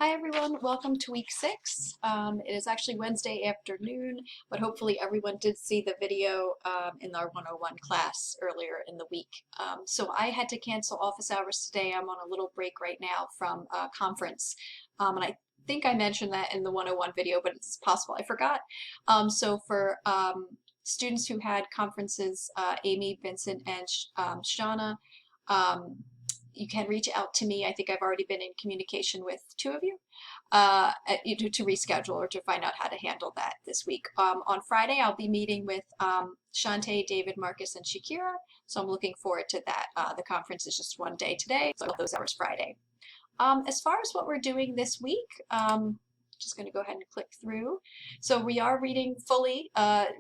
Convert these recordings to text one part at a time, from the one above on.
Hi everyone, welcome to week 6. It is actually Wednesday afternoon, but hopefully everyone did see the video in our 101 class earlier in the week. So I had to cancel office hours today. I'm on a little break right now from a conference. And I think I mentioned that in the 101 video, but it's possible I forgot. So for students who had conferences, Amy, Vincent, and Shauna, you can reach out to me. I think I've already been in communication with 2 of you to reschedule or to find out how to handle that this week. On Friday, I'll be meeting with Shantae, David, Marcus, and Shakira, so I'm looking forward to that. The conference is just one day today, so those hours Friday. As far as what we're doing this week, just going to go ahead and click through. So we are reading fully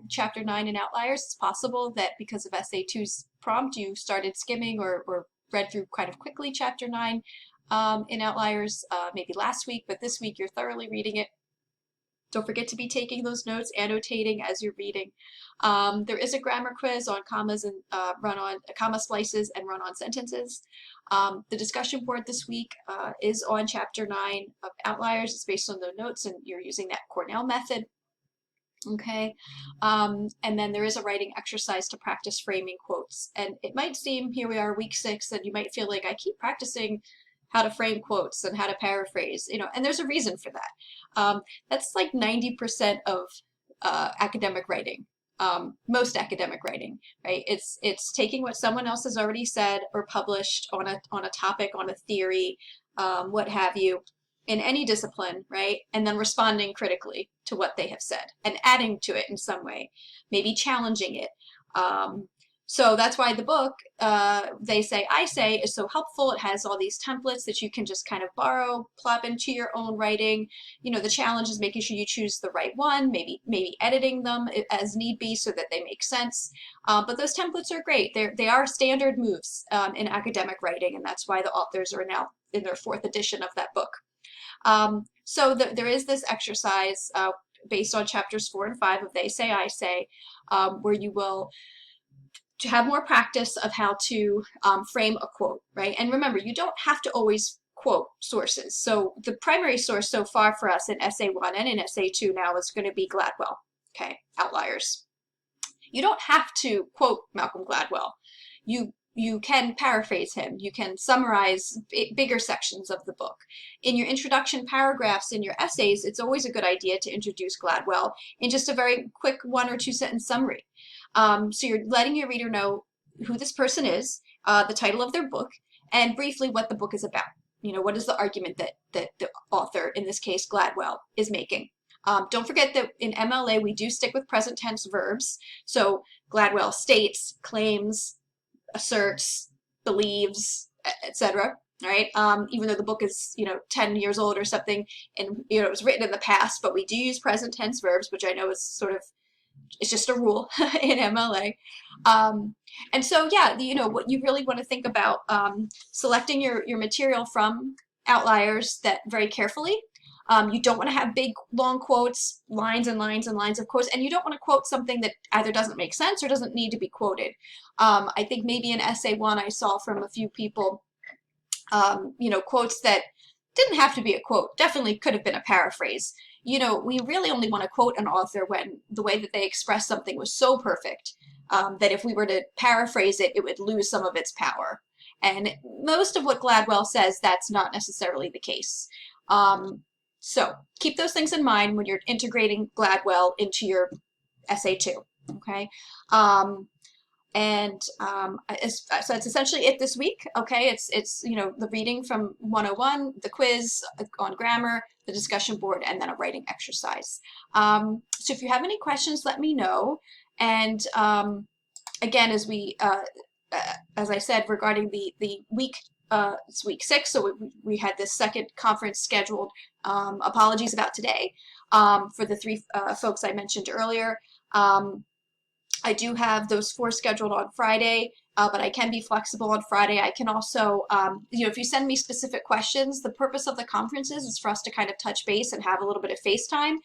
Chapter 9 in Outliers. It's possible that because of SA2's prompt, you started skimming or read through kind of quickly Chapter 9 in Outliers maybe last week, but this week you're thoroughly reading it. Don't forget to be taking those notes, annotating as you're reading. There is a grammar quiz on commas and run-on comma splices and run-on sentences. The discussion board this week is on Chapter 9 of Outliers. It's based on the notes, and you're using that Cornell method. Okay, and then there is a writing exercise to practice framing quotes. And it might seem, here we are, week 6, and you might feel like I keep practicing how to frame quotes and how to paraphrase, and there's a reason for that. That's like 90% of academic writing, most academic writing, right? It's taking what someone else has already said or published on a topic, on a theory, what have you, in any discipline, right? And then responding critically to what they have said and adding to it in some way, maybe challenging it. So that's why the book, They Say, I Say, is so helpful. It has all these templates that you can just kind of borrow, plop into your own writing. The challenge is making sure you choose the right one, maybe editing them as need be so that they make sense. But those templates are great. They are standard moves in academic writing, and that's why the authors are now in their 4th edition of that book. So there is this exercise based on chapters 4 and 5 of They Say, I Say, where you will have more practice of how to frame a quote, right? And remember, you don't have to always quote sources. So the primary source so far for us in Essay 1 and in Essay 2 now is going to be Gladwell, okay, Outliers. You don't have to quote Malcolm Gladwell. You can paraphrase him. You can summarize bigger sections of the book. In your introduction paragraphs in your essays, it's always a good idea to introduce Gladwell in just a very quick 1 or 2 sentence summary. So you're letting your reader know who this person is, the title of their book, and briefly what the book is about. What is the argument that the author, in this case Gladwell, is making. Don't forget that in MLA we do stick with present tense verbs. So Gladwell states, claims, asserts, believes, etc. Right? Even though the book is 10 years old or something, and it was written in the past, but we do use present tense verbs, which I know is it's just a rule in MLA. And so yeah, what you really want to think about selecting your material from Outliers that very carefully. You don't want to have big, long quotes, lines and lines and lines of quotes, and you don't want to quote something that either doesn't make sense or doesn't need to be quoted. I think maybe in Essay 1 I saw from a few people, quotes that didn't have to be a quote, definitely could have been a paraphrase. We really only want to quote an author when the way that they expressed something was so perfect that if we were to paraphrase it, it would lose some of its power. And most of what Gladwell says, that's not necessarily the case. So keep those things in mind when you're integrating Gladwell into your Essay 2, okay? So it's essentially it this week, okay? It's the reading from 101, the quiz on grammar, the discussion board, and then a writing exercise. So if you have any questions, let me know. And again, as I said, regarding the week, it's week 6, so we had this second conference scheduled. Apologies about today for the 3 folks I mentioned earlier. I do have those 4 scheduled on Friday, but I can be flexible on Friday. I can also, if you send me specific questions, the purpose of the conferences is for us to kind of touch base and have a little bit of FaceTime.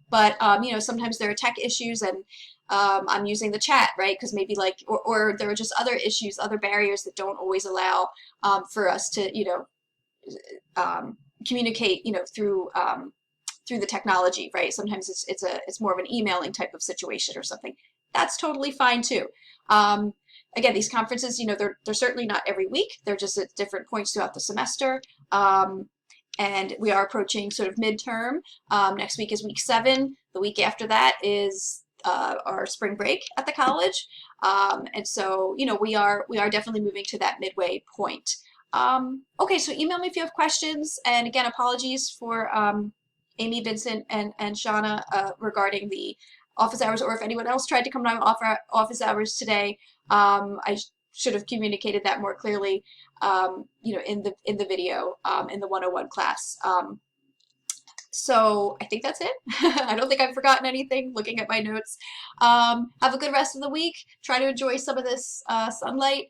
But, sometimes there are tech issues and I'm using the chat, right? Because maybe or there are just other issues, other barriers that don't always allow for us to, communicate, through the technology, right? Sometimes it's more of an emailing type of situation or something. That's totally fine too. Again, these conferences, they're certainly not every week. They're just at different points throughout the semester. And we are approaching sort of midterm. Next week is week 7. The week after that is our spring break at the college. And so, we are definitely moving to that midway point. Okay, so email me if you have questions. And again, apologies for Amy, Vincent, and Shauna regarding the office hours, or if anyone else tried to come to my office hours today. I should have communicated that more clearly, in the video, in the 101 class. So I think that's it. I don't think I've forgotten anything looking at my notes. Have a good rest of the week. Try to enjoy some of this sunlight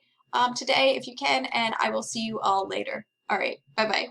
today if you can, and I will see you all later. All right, bye-bye.